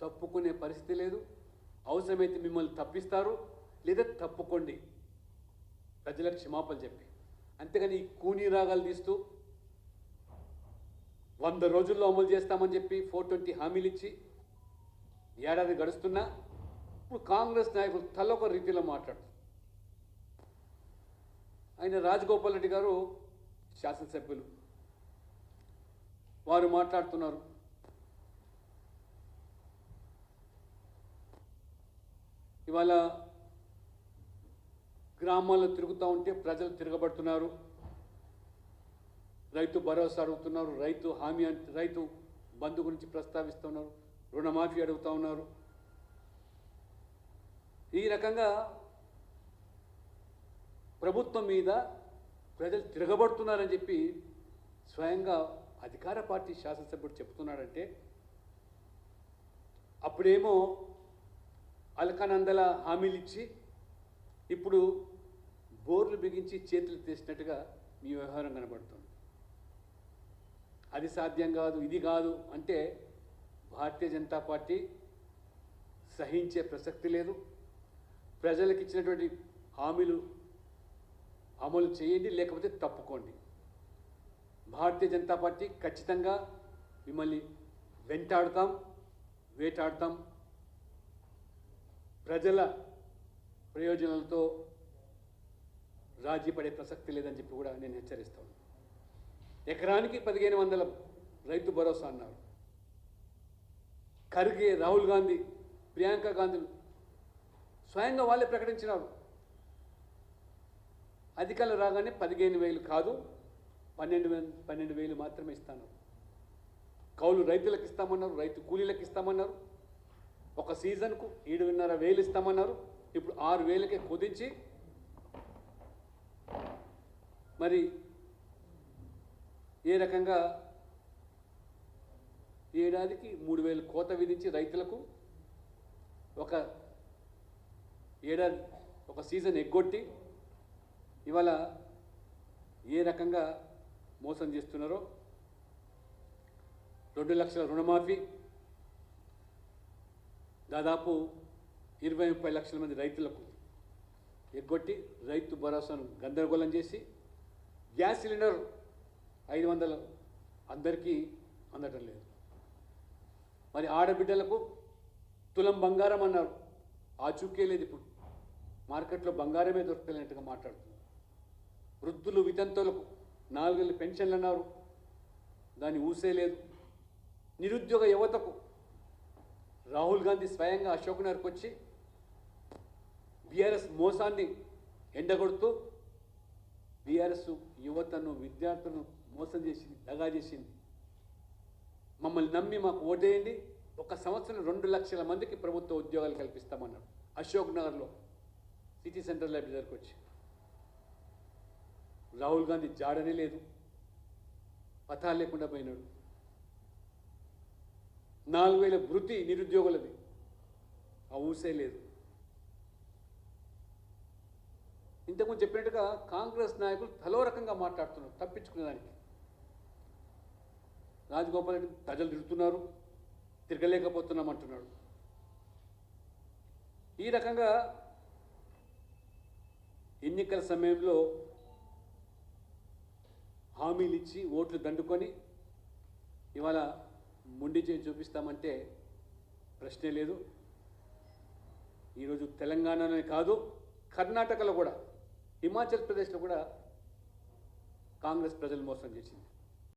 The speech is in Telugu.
తప్పుకునే పరిస్థితి లేదు. అవసరమైతే మిమ్మల్ని తప్పిస్తారు, లేదా తప్పుకోండి ప్రజలకు క్షమాపణ చెప్పి. అంతేగాని ఈ కూనీ రాగాలు తీస్తూ 100 రోజుల్లో అమలు చేస్తామని చెప్పి 420 హామీలు ఇచ్చి ఏడాది గడుస్తున్నా ఇప్పుడు కాంగ్రెస్ నాయకులు తలొక రీతిలో మాట్లాడుతారు. ఆయన రాజగోపాల్ రెడ్డి గారు శాసనసభ్యులు వారు మాట్లాడుతున్నారు. ఇవాళ గ్రామాల్లో తిరుగుతూ ఉంటే ప్రజలు తిరగబడుతున్నారు, రైతు భరోసా అడుగుతున్నారు, రైతు బంధు గురించి ప్రస్తావిస్తున్నారు, రుణమాఫీ అడుగుతూ ఉన్నారు. ఈ రకంగా ప్రభుత్వం మీద ప్రజలు తిరగబడుతున్నారని చెప్పి స్వయంగా అధికార పార్టీ శాసనసభ్యుడు చెప్తున్నాడంటే, అప్పుడేమో అలకానందల హామీలు ఇచ్చి ఇప్పుడు బోర్లు బిగించి చేతులు తీసినట్టుగా మీ వ్యవహారం కనబడుతుంది. అది సాధ్యం కాదు, ఇది కాదు అంటే భారతీయ జనతా పార్టీ సహించే ప్రసక్తి లేదు. ప్రజలకు ఇచ్చినటువంటి హామీలు అమలు చేయండి, లేకపోతే తప్పుకోండి. భారతీయ జనతా పార్టీ ఖచ్చితంగా మిమ్మల్ని వెంటాడుతాం, వేటాడుతాం. ప్రజల ప్రయోజనాలతో రాజీ పడే ప్రసక్తి లేదని చెప్పి కూడా నేను హెచ్చరిస్తాను. ఎకరానికి 1500 రైతు భరోసా అన్నారు. ఖర్గే, రాహుల్ గాంధీ, ప్రియాంక గాంధీ స్వయంగా వాళ్ళే ప్రకటించినారు. అధికారులు రాగానే 15,000 కాదు 12,000 మాత్రమే ఇస్తాను. కౌలు రైతులకు ఇస్తామన్నారు, రైతు కూలీలకు ఇస్తామన్నారు. ఒక సీజన్కు 7,500 ఇస్తామన్నారు. ఇప్పుడు 6,000కే కుదించి మరి ఏ రకంగా ఏడాదికి 3,000 కోత విధించి రైతులకు ఒక ఏడాది ఒక సీజన్ ఎగ్గొట్టి ఇవాళ ఏ రకంగా మోసం చేస్తున్నారో. 2 లక్షల రుణమాఫీ, దాదాపు 20-30 లక్షల మంది రైతులకు ఎగ్గొట్టి రైతు భరోసాను గందరగోళం చేసి గ్యాస్ సిలిండర్ 500 అందరికీ అందటం లేదు. మరి ఆడబిడ్డలకు తులం బంగారం అన్నారు, ఆచూకే లేదు. ఇప్పుడు మార్కెట్లో బంగారమే దొరకలేనట్టుగా మాట్లాడుతున్నారు. వృద్ధులు వితంతువులకు 4 ఏళ్ళ పెన్షన్లు అన్నారు, దాన్ని ఊసే లేదు. నిరుద్యోగ యువతకు రాహుల్ గాంధీ స్వయంగా అశోక్ నగర్కి వచ్చి బీఆర్ఎస్ మోసాన్ని ఎండగొడుతూ బీఆర్ఎస్ యువతను విద్యార్థులను మోసం చేసింది, దగా చేసింది. మమ్మల్ని నమ్మి మాకు ఓటేయండి, 1 సంవత్సరం 2 లక్షల మందికి ప్రభుత్వ ఉద్యోగాలు కల్పిస్తామన్నాడు. అశోక్ నగర్లో సిటీ సెంటర్ లైబ్రరీ దగ్గరకు వచ్చి రాహుల్ గాంధీ జాడనే లేదు, పథాలు లేకుండా పోయినాడు. 4,000 వృత్తి నిరుద్యోగులది, ఆ ఊసే లేదు. ఇంతకుముందు చెప్పినట్టుగా కాంగ్రెస్ నాయకులు తలో రకంగా మాట్లాడుతున్నారు తప్పించుకునేదానికి. రాజగోపాల్ రెడ్డి ప్రజలు తిరుగుతున్నారు, తిరగలేకపోతున్నామంటున్నాడు. ఈ రకంగా ఎన్నికల సమయంలో హామీలు ఇచ్చి ఓట్లు దండుకొని ఇవాళ మొండి చేయి చూపిస్తామంటే ప్రశ్నే లేదు. ఈరోజు తెలంగాణలోనే కాదు, కర్ణాటకలో కూడా, హిమాచల్ ప్రదేశ్లో కూడా కాంగ్రెస్ ప్రజలు మోసం చేసింది.